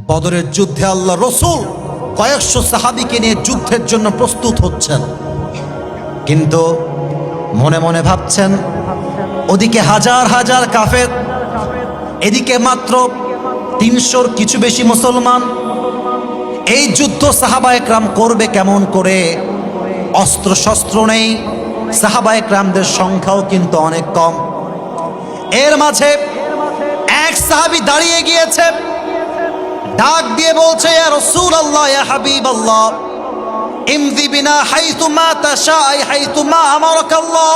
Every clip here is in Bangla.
বদরের যুদ্ধে আল্লাহ রসুল কয়েকশো সাহাবীকে নিয়ে যুদ্ধের জন্য প্রস্তুত হচ্ছেন, কিন্তু মনে মনে ভাবছেন ওদিকে হাজার হাজার কাফের, এদিকে মাত্র ৩০০-র কিছু বেশি মুসলমান। এই যুদ্ধ সাহাবা একরাম করবে কেমন করে? অস্ত্র শস্ত্র নেই, সাহাবা একরামদের সংখ্যাও কিন্তু অনেক কম। এর মাঝে এক সাহাবী দাঁড়িয়ে গিয়েছে, ডাক দিয়ে বলছে, ইয়া রাসূলুল্লাহ, ইয়া হাবিবাল্লাহ, ইমদি বিনা হাইতু মা তাশা হাইতু মা আমারাকাল্লাহ।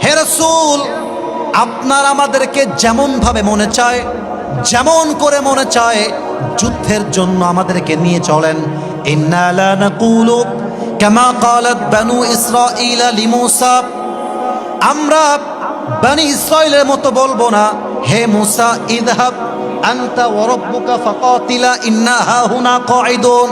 হে রাসূল, আপনার আমাদেরকে যেমন ভাবে মনে চায়, যেমন করে মনে চায় যুদ্ধের জন্য আমাদেরকে নিয়ে চলেন। ইন্না লা নাকুলু কামা ক্বালাত বানু ইসরাঈল লিমূসা, আমরা বনি ইসরাঈলের মতো বলবো না, হে মূসা ইযহাব আনতা ওয়া রাব্বুকা ফাকাতিলা ইন্না হাহুনা কাঈদুন।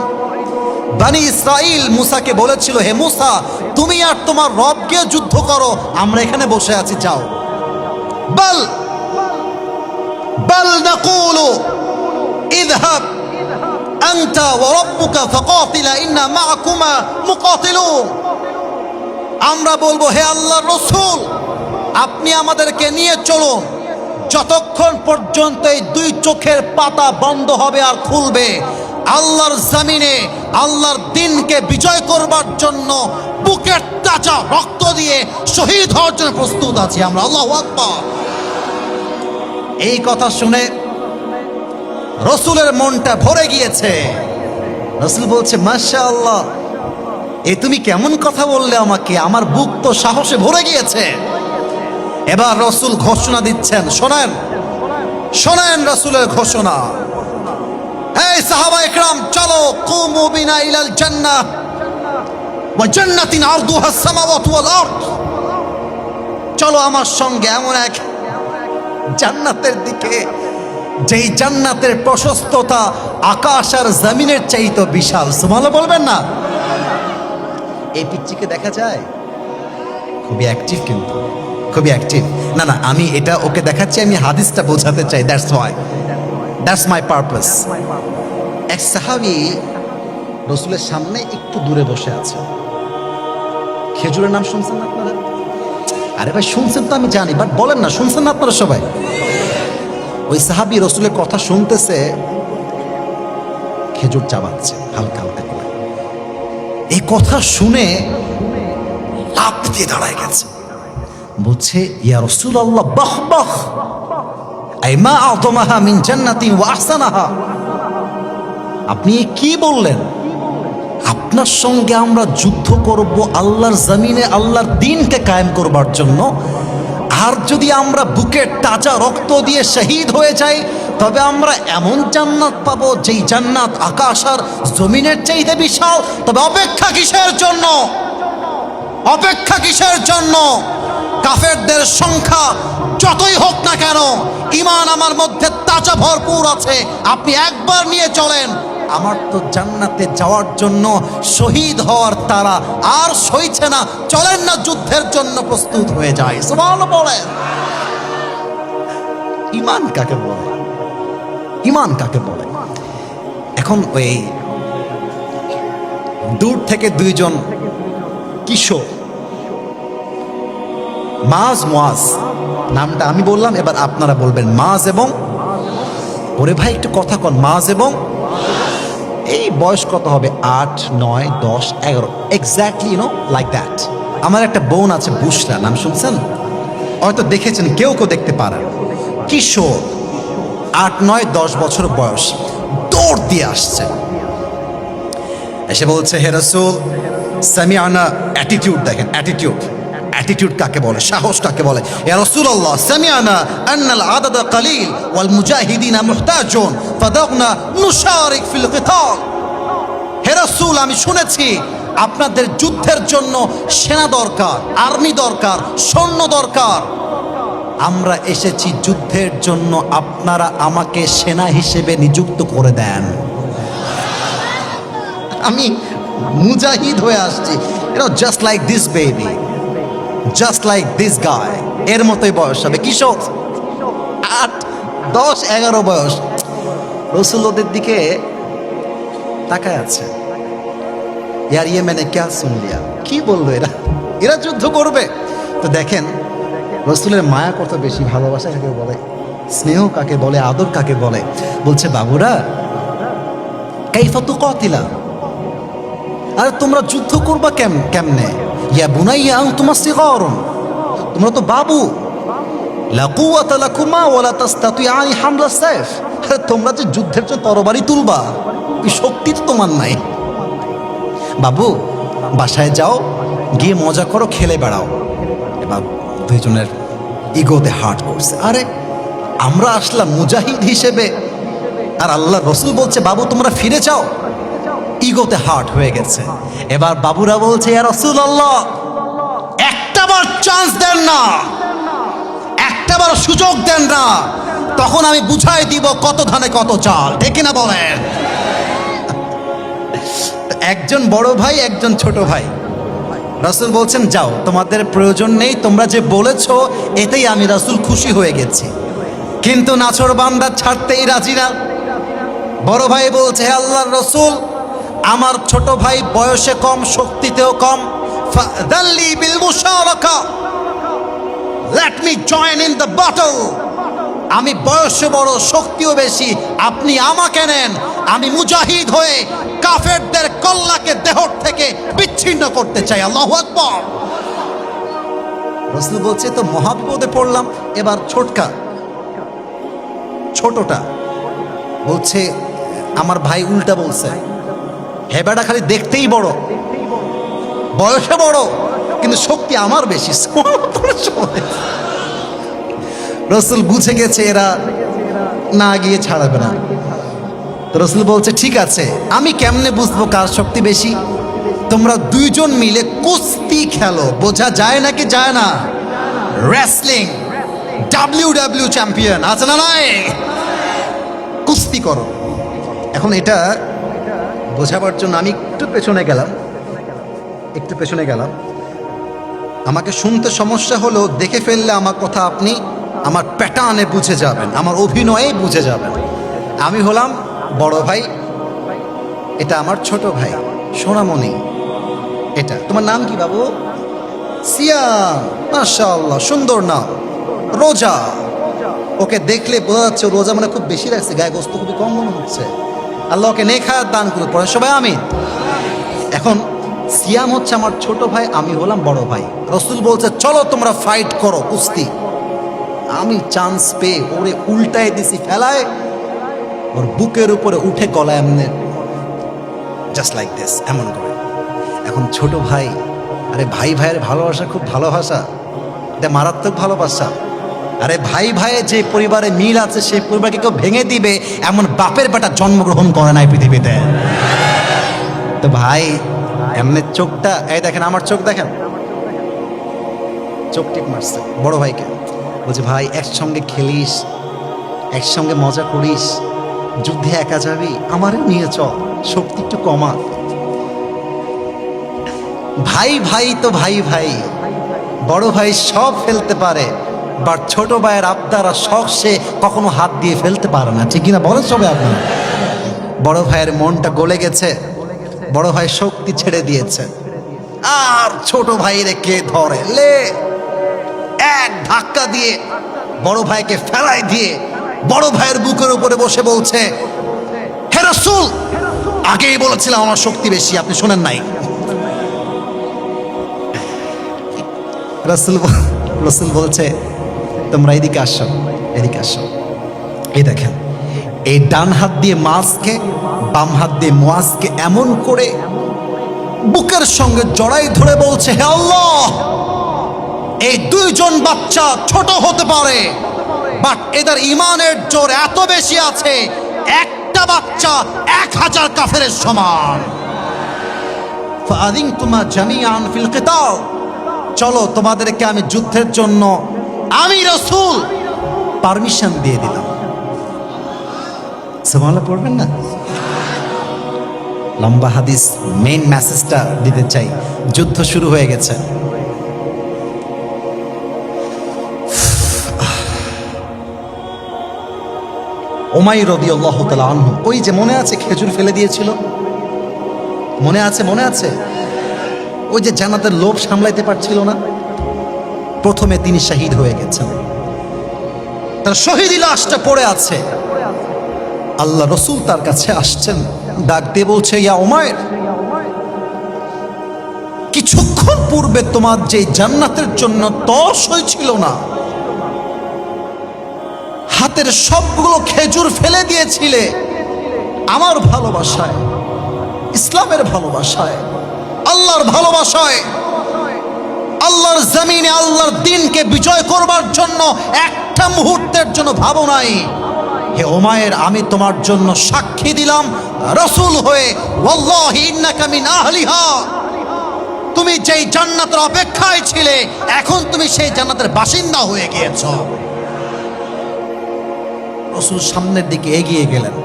বনি ইসরাঈল মূসাকে বলেছিল, হে মূসা, তুমি আর তোমার রব গিয়ে যুদ্ধ করো, আমরা এখানে বসে আছি, যাও। বল বল নাকুলু ইযহাব আনতা ওয়া রাব্বুকা ফাকাতিলা ইন্না মাআকুমা মুকাতিলুন। আমরা বলবো, হে আল্লাহর রাসূল, আপনি আমাদেরকে নিয়ে চলুন, যতক্ষণ পর্যন্ত এই দুই চোখের পাতা বন্ধ হবে আর খুলবে, আল্লাহর জমিনে আল্লাহর দ্বীনকে বিজয় করবার জন্য বুকের তাজা রক্ত দিয়ে শহীদ হওয়ার জন্য প্রস্তুত আছি আমরা। আল্লাহু আকবার। এই কথা শুনে রসুলের মনটা ভরে গিয়েছে। রসুল বলছে, মাশাআল্লাহ, এ তুমি কেমন কথা বললে আমাকে, আমার বুক তো সাহসে ভরে গিয়েছে। এবার রসুল ঘোষণা দিচ্ছেন, শোনেন শোনেন রসুলের ঘোষণা। এই সাহাবা একরাম, চলো, কুমু বিনা ইলাল জান্নাহ ওয়া জান্নাতিন আরদুহা আস-সামাওয়াতু ওয়াল আরদ। চলো আমার সঙ্গে এমন এক জান্নাতের দিকে, যেই জান্নাতের প্রশস্ততা আকাশ আর জমিনের চাইতে বিশাল। সুবহানাল্লাহ বলবেন না? এই পিচ্চিকে দেখা যায়, খুবই অ্যাক্টিভ, কিন্তু খুবই অ্যাক্টিভ। না না, আমি এটা ওকে দেখাচ্ছি, আমি হাদিসটা বোঝাতে চাই, দ্যাটস মাই পারপাস। এক সাহাবী রসুলের সামনে একটু দূরে বসে আছে। খেজুরের নাম শুনছেন না আপনারা? আরে ভাই, শুনছেন তো আমি জানি, বাট বলেন না, শুনছেন না আপনারা সবাই? ওই সাহাবী রসুলের কথা শুনতেছে, খেজুর চাবাচ্ছে হালকা হালকা করে। এই কথা শুনে লাফ দিয়ে দাঁড়ায় গেছে, বলছে, ইয়া রাসূলুল্লাহ, বাহ বাহ, আই মা আ'তামাহা মিন জান্নাতিন ওয়া আহসানাহা। আপনি কি বললেন? আপনার সঙ্গে আমরা যুদ্ধ করব আল্লাহর জমিনে আল্লাহর দ্বীনকে কায়েম করবার জন্য, আর যদি আমরা বুকের তাজা রক্ত দিয়ে শহীদ হয়ে যাই, তবে আমরা এমন জান্নাত পাবো যেই জান্নাত আকাশ আর জমিনের চাইতে বিশাল। তবে অপেক্ষা কিসের জন্য? অপেক্ষা কিসের জন্য? কাফেরদের সংখ্যা যতই হোক না কেন, ঈমান আমার মধ্যে তাজা ভরপুর আছে, আপনি একবার নিয়ে চলেন, আমার তো জান্নাতে যাওয়ার জন্য শহীদ হওয়ার তারা আর সইছে না, চলেন না, যুদ্ধের জন্য প্রস্তুত হয়ে যায়। সুবহানাল্লাহ বলেন। ঈমান কাকে বলে? ঈমান কাকে বলে? এখন ওই দূর থেকে দুইজন কিশোর, মাজ মুয়াজ, নামটা আমি বললাম, এবার আপনারা বলবেন মাজ এবং, ওরে ভাই একটু কথা কন, মাজ এবং, এই বয়স কত হবে? 8, 9, 10, 11, exactly, you know, like that. আমার একটা বোন আছে, বুশরা, নাম শুনছেন? হয়তো দেখেছেন, কেউ কেউ দেখতে পারেন। কিশোর, 8, 9, 10 বছর বয়স, দৌড় দিয়ে আসছে, এসে বলছে, হে রাসূল, সামিআনা। অ্যাটিটিউড দেখেন, অ্যাটিটিউড। অ্যাটিটিউড কাকে বলে? সাহস কাকে বলে? ইয়া রাসূলুল্লাহ, সামিআনা আন্নাল আদাদা কালিল ওয়াল মুজাহিদিনা মুহতাজুন ফাদাগনা নুশারিক ফিল কিতাল। হে রাসূল, আমি শুনেছি আপনাদের যুদ্ধের জন্য সেনা দরকার, আর্মি দরকার, সৈন্য দরকার। আমরা এসেছি যুদ্ধের জন্য, আপনারা আমাকে সেনা হিসেবে নিযুক্ত করে দেন। আমি মুজাহিদ হয়ে আসছি, you know, just like this baby, just like this guy. এর মতোই বয়স হবে, কিশোর, 8, 10, 11 বয়স। রসুল ওদের দিকে তাকায় আছে, ইয়ার ইয়ে মানে ক্যা শুন লিয়া, কি বললো এরা, এরা যুদ্ধ করবে। তো দেখেন রসুলের মায়া কত বেশি, ভালোবাসা কাকে বলে, স্নেহ কাকে বলে, আদর কাকে বলে। বলছে বাবুরা কাইফা তুকাতিলা, আরে তোমরা যুদ্ধ করবা কেমনে, ইয়া বুনাইয়া আনতুমা সিগারুন, তোমরা তো বাবু, লা কুওয়াতা লাকুমা ওয়ালা তাস্তাতিআনি হামলা সাইফ, আরে তোমরা যে যুদ্ধের জন্য তরবারি তুলবা এই শক্তি তো তোমার নাই। বাবু বাসায় যাও, গিয়ে মজা করো, খেলে বেড়াও। এবার দুইজনের ইগোতে হার্ট করছে, আরে আমরা আসলাম মুজাহিদ হিসেবে, আর আল্লাহ রসুল বলছে বাবু তোমরা ফিরে যাও, ইগোতে হার্ট হয়ে গেছে। এবার বাবুরা বলছে ইয়া রাসূলুল্লাহ একটাবার চান্স দেন না, একটাবার সুযোগ দেন না, তখন আমি বুঝাই দিব কত ধানে কত চাল, ঠিক না বলেন। একজন বড় ভাই একজন ছোট ভাই, রাসূল বলছেন যাও তোমাদের প্রয়োজন নেই, তোমরা যে বলেছো এতেই আমি রাসূল খুশি হয়ে গেছি। কিন্তু নাছর বান্দা ছাড়তেই রাজি না। বড় ভাই বলছে হে আল্লাহর রাসূল আমার ছোট ভাই বয়সে কম, শক্তিতেও কম, ফাদাল্লি বিল মুশারাকা, let me join in the battle, আমি বয়সে বড়, শক্তিও বেশি, আপনি আমাকে নেন, আমি মুজাহিদ হয়ে কাফেরদের কল্লাকে দেহর থেকে বিচ্ছিন্ন করতে চাই। আল্লাহু আকবার। রাসূল বলছে তো মহাবিপদে পড়লাম। এবার ছোটটা বলছে আমার ভাই উল্টা বলছে, হে বেটা খালি দেখতেই বড়, বয়সে বড়, কিন্তু শক্তি আমার বেশি। রাসূল বুঝে গেছে এরা না গিয়ে ছাড়াবে না। তো রাসূল বলছে ঠিক আছে, আমি কেমনে বুঝবো কার শক্তি বেশি, তোমরা দুইজন মিলে কুস্তি খেলো, বোঝা যায় নাকি যায় না, রেসলিং WW চ্যাম্পিয়ন আছে না নাই, কুস্তি করো। এখন এটা বোঝাবার জন্য আমি একটু পেছনে গেলাম, আমাকে শুনতে সমস্যা হলেও দেখে ফেললে আমার কথা আপনি আমার প্যাটার্নে বুঝে যাবেন, আমার অভিনয়ে বুঝে যাবেন। আমি হলাম বড় ভাই, এটা আমার ছোট ভাই সোনামণি। এটা তোমার নাম কি বাবু? সিয়াম, মাশাআল্লাহ সুন্দর নাম। রোজা, ওকে দেখলে বোঝা যাচ্ছে রোজা মানে খুব বেশি লাগছে, গায়ে গোস্ত খুবই কম মনে হচ্ছে, আল্লাহ ওকে নেক হায়াত দান করুন, পড়ে সবাই আমিন। এখন সিয়াম হচ্ছে আমার ছোট ভাই, আমি হলাম বড় ভাই। রাসূল বলছে চলো তোমরা ফাইট করো, কুস্তি। আমি চান্স পেয়ে ওরে উল্টায় দিছি, ফেলায় ওর বুকের উপরে উঠে গলায় এমনি জাস্ট লাইক দিস, এমন করে। এখন ছোট ভাই, আরে ভাই ভাইয়ের ভালোবাসা খুব ভালোবাসা, এটা মারাত্মক ভালোবাসা। আরে ভাই ভাইয়ের যে পরিবারে মিল আছে সেই পরিবারকে কেউ ভেঙে দিবে এমন বাপের বেটা জন্মগ্রহণ করে নাই পৃথিবীতে। তো ভাই এমনি চোখটা, এই দেখেন আমার চোখ দেখেন, চোখ টিপ মারছে বড় ভাইকে, বলছে ভাই একসঙ্গে খেলিস, একসঙ্গে মজা করিস, যুদ্ধে একা যাবি, আমারও নিয়ে চল, শক্তি একটু কমা। ভাই ভাই তো ভাই ভাই, বড় ভাই সব ফেলতে পারে, বাট ছোট ভাইয়ের আবদার আর শখ সে কখনো হাত দিয়ে ফেলতে পারে না, ঠিক কিনা বলেন সবাই আপনারা। বড় ভাইয়ের মনটা গলে গেছে, বড় ভাই শক্তি ছেড়ে দিয়েছে, আর ছোট ভাই রেখে ধরে লে এক ধাক্কা দিয়ে বড় ভাইকে ফেলাই দিয়ে বড় ভাইয়ের বুকের উপরে বসে বলছে হে রাসূল আগেই বলেছিলাম আমার শক্তি বেশি, আপনি শোনেন নাই। রাসূল বলছে তোমরা এদিকে আসো, এদিকে আসো। এই দেখেন এই ডান হাত দিয়ে মাছকে, বাম হাত দিয়ে মুয়াজকে এমন করে বুকের সঙ্গে জড়াই ধরে বলছে হে আল্লাহ, এই দুইজন বাচ্চা ছোট হতে পারে বাট এদের ইমানের জোর এত বেশি আছে, একটা বাচ্চা 1000 কাফেরের সমান। ফাআযিনতুমা জামিআন ফিল কিতাল, চলো তোমাদেরকে আমি যুদ্ধের জন্য আমি রাসূল পারমিশন দিয়ে দিলাম। সুবহানাল্লাহ পড়বেন না? লম্বা হাদিস, মেইন মেসেজটা দিতে চাই। যুদ্ধ শুরু হয়ে গেছে, উমাইর রাদিয়াল্লাহু তাআলা আনহু, ওই যে মনে আছে খেজুর ফেলে দিয়েছিল, মনে আছে ওই যে জান্নাতের লোভ সামলাইতে পারছিল না, প্রথমে তিনি শহীদ হয়ে গেছেন, তার শহীদি লাশটা পড়ে আছে। আল্লাহ রসুল তার কাছে আসছেন, ডাক দিয়ে বলছে, ইয়া উমাইর, কিছুক্ষণ পূর্বে তোমার যে জান্নাতের জন্য তস হয়েছিল না, হাতের সবগুলো খেজুর ফেলে দিয়েছিলে আমার ভালোবাসায়, ইসলামের ভালোবাসায়, আল্লাহর ভালোবাসায়, আল্লাহর জমিনে আল্লাহর দ্বীনকে বিজয় করবার জন্য একটা মুহূর্তের জন্য ভাবো নাই। হে উমাইর, আমি তোমার জন্য সাক্ষী দিলাম রাসূল হয়ে, ওয়াল্লাহি ইন্নাকা মিন আহলিহা, তুমি যেই জান্নাতের অপেক্ষায় ছিলে এখন তুমি সেই জান্নাতের বাসিন্দা হয়ে গিয়েছো। রাসূল সামনের দিকে এগিয়ে গেলেন।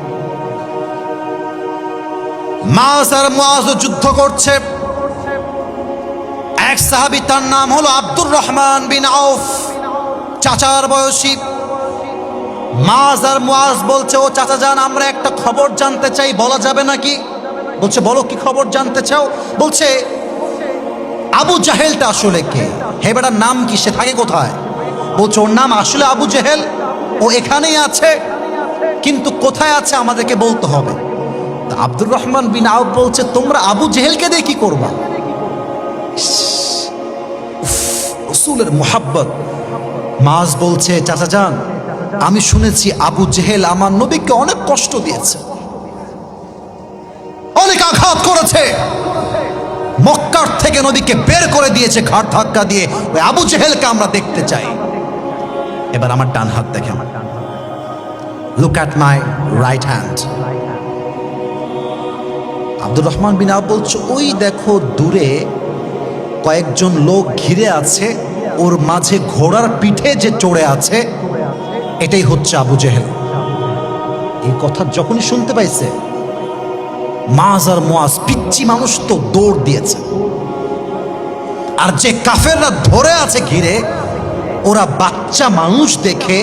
মাআজ আর মুআজ যুদ্ধ করছে। এক সাহাবী, তার নাম হলো আব্দুর রহমান বিন আউফ, চাচার বয়সী। মাআজ আর মুআজ বলছে, ও চাচা যান, আমরা একটা খবর জানতে চাই, বলা যাবে নাকি? বলছে, বলো, কি খবর জানতে চাও? বলছে, আবু জাহেলটা আসলে কে? হে বেটার নাম কি, সে থাকে কোথায়? বলছে, ওর নাম আসলে আবু জেহেল, ও এখানেই আছে, কিন্তু কোথায় আছে আমাদেরকে বলতে হবে। তা আব্দুর রহমান বিন আউফ বলছে, তোমরা আবু জেহেলকে দিয়ে কি করবা? রাসূলের মুহাব্বত। মাআজ বলছে, চাচা যান, আমি শুনেছি আবু জেহেল আমার নবীকে অনেক কষ্ট দিয়েছে, অনেক আঘাত করেছে, মক্কার থেকে নবীকে বের করে দিয়েছে ঘাট ধাক্কা দিয়ে। ওই আবু জেহেলকে আমরা দেখতে চাই। এবার আমার ডান হাত দেখেন, look at my right hand. Abdur Rahman bin Auf বলছে, ওই দেখো দূরে কয়েকজন লোক ঘিরে আছে, ওর মাঝে ঘোড়ার পিঠে যে চড়ে আছে এটাই হচ্ছে আবু জেহেল। এই কথা যখনই শুনতে পাইছে, মাআজ আর মুআজ, পিচ্চি মানুষ তো, দৌড় দিয়েছে। আর যে কাফেররা ধরে আছে ঘিরে, ওরা বাচ্চা মানুষ দেখে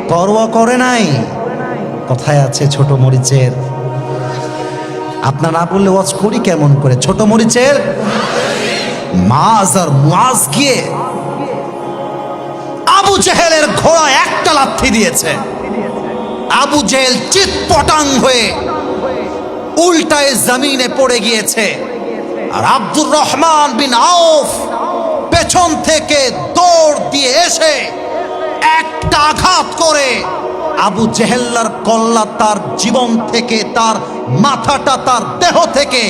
পরোয়া করে নাই। কথায় আছে ছোট মরিচের, আপনার না বললে ওয়াজ করি কেমন করে, ছোট মরিচের। মাআজ আর মুআজ গিয়ে আবু জেহেলের ঘোড়া একটা লাথি দিয়েছে। আবু জেহেল চিৎপটাং হয়ে উল্টায় জমিনে পড়ে গিয়েছে। আর আব্দুর রহমান বিন আউফ পেছন থেকে দৌড় দিয়ে এসে একটা আঘাত করে আবু জেহেল্লার কল্লা তার জীবন থেকে, তার মাথাটা তার দেহ থেকে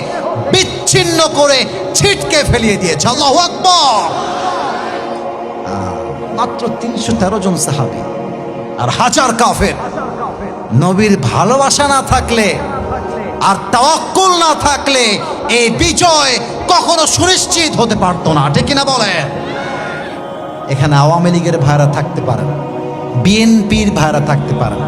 বিচ্ছিন্ন করে ছিটকে ফেলিয়ে দিয়েছে। আল্লাহু আকবার। মাত্র 313 জন সাহাবী আর হাজার কাফের। নবীর ভালোবাসা না থাকলে আর তাওয়াক্কুল না থাকলে এই বিজয় কখনো সুনিশ্চিত হতে পারতো না, ঠিক কিনা বলে? এখানে আওয়ামী লীগের ভাইরা থাকতে পারেন, বিএনপির ভাইরা থাকতে পারেন,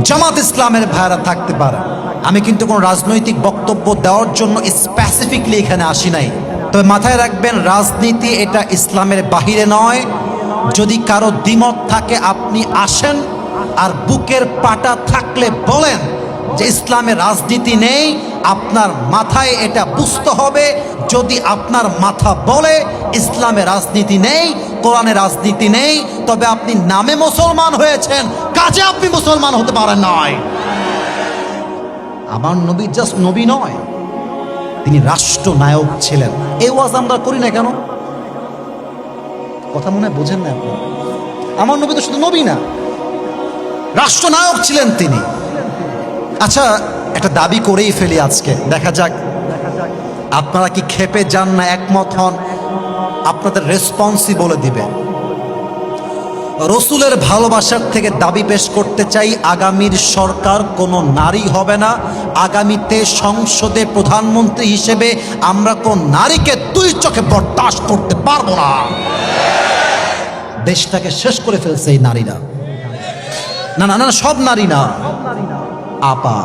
জামাত ইসলামের ভাইরা থাকতে পারেন। আমি কিন্তু কোনো রাজনৈতিক বক্তব্য দেওয়ার জন্য স্পেসিফিকলি এখানে আসি নাই। তবে মাথায় রাখবেন, রাজনীতি এটা ইসলামের বাহিরে নয়। যদি কারো দ্বিমত থাকে আপনি আসেন, আর বুকের পাটা থাকলে বলেন যে ইসলামে রাজনীতি নেই। আপনার মাথায় এটা বুঝতে হবে। যদি আপনার মাথা বলে ইসলামে রাজনীতি নেই, কোরআনে রাজনীতি নেই, তবে আপনি নামে মুসলমান হয়েছেন, কাজে আপনি মুসলমান হতে পারেন নাই। আমার নবী জাস্ট নবী নয়, তিনি রাষ্ট্রনায়ক ছিলেন। এই ওয়াজ আমরা করি না কেন? কথা মনে হয় বোঝেন না আপনি। আমার নবী তো শুধু নবী না, রাষ্ট্রনায়ক ছিলেন তিনি। আচ্ছা, একটা দাবি করেই ফেলি আজকে, দেখা যাক আপনারা কি খেপে যান না একমত হন। আপনাদের রেসপন্সই বলে দিবে। রসুলের ভালোবাসার থেকে দাবি পেশ করতে চাই, আগামীর সরকার কোনো নারী হবে না। আগামীতে সংসদে প্রধানমন্ত্রী হিসেবে আমরা কোন নারীকে দুই চোখে বরদাস্ত করতে পারবো না। দেশটাকে শেষ করে ফেলছে এই নারীরা। না না না, সব নারী না আপা,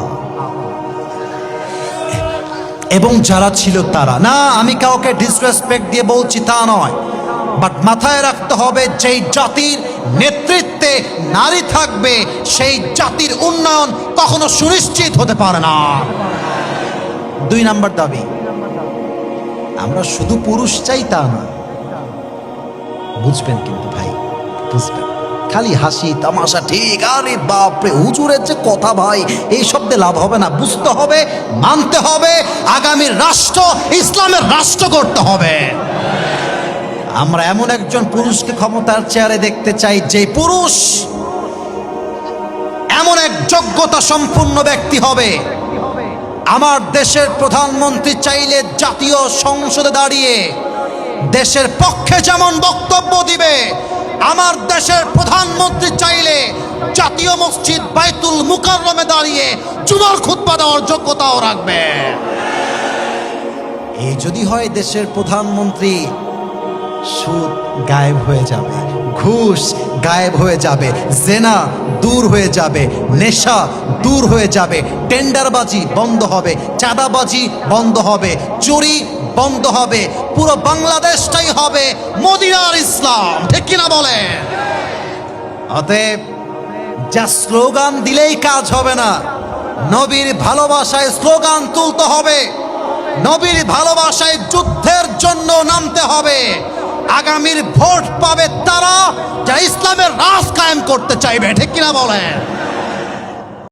এবং যারা ছিল তারা না। আমি কাউকে ডিসরেসপেক্ট দিয়ে বলছি তা নয়, বাট মাথায় রাখতে হবে যেই জাতির নেতৃত্বে নারী থাকবে, সেই জাতির উন্নয়ন কখনো সুনিশ্চিত হতে পারে না। 2 নাম্বার দাবি, আমরা শুধু পুরুষ চাই তা না। বুঝবেন কিন্তু ভাই, বুঝবেন। খালি হাসি তামাশা ঠিক, আরে বাপরে হুজুরের যে কথা ভাই, এই শব্দে লাভ হবে না। বুঝতে হবে, মানতে হবে, আগামীর রাষ্ট্র ইসলামের রাষ্ট্র করতে হবে। আমরা এমন একজন পুরুষকে ক্ষমতার চেয়ারে দেখতে চাই, যে পুরুষ এমন এক যোগ্যতা সম্পন্ন ব্যক্তি হবে। আমার দেশের প্রধানমন্ত্রী চাইলে জাতীয় সংসদে দাঁড়িয়ে দেশের পক্ষে যেমন বক্তব্য দিবে, আমার দেশের প্রধানমন্ত্রী চাইলে জাতীয় মসজিদ বাইতুল মুকাররমে দাঁড়িয়ে জুমার খুতবা দেওয়ার যোগ্যতাও রাখবে। এই যদি হয় দেশের প্রধানমন্ত্রী, সুদ গায়েব হয়ে যাবে, ঘুষ গায়েব হয়ে যাবে, জেনা দূর হয়ে যাবে, নেশা দূর হয়ে যাবে, টেন্ডারবাজি বন্ধ হবে, চাঁদাবাজি বন্ধ হবে, চুরি বন্ধ হবে, পুরো বাংলাদেশটাই হবে মদিনার ইসলাম। ঠিক কিনা বলে? অতএব যা স্লোগান দিলেই কাজ হবে না, নবীর ভালোবাসায় স্লোগান তুলতে হবে, নবীর ভালোবাসায় যুদ্ধের জন্য নামতে হবে। আগামীর ভোট পাবে তারা যারা ইসলামের রাজ কায়েম করতে চাইবে। ঠিক কিনা বলেন?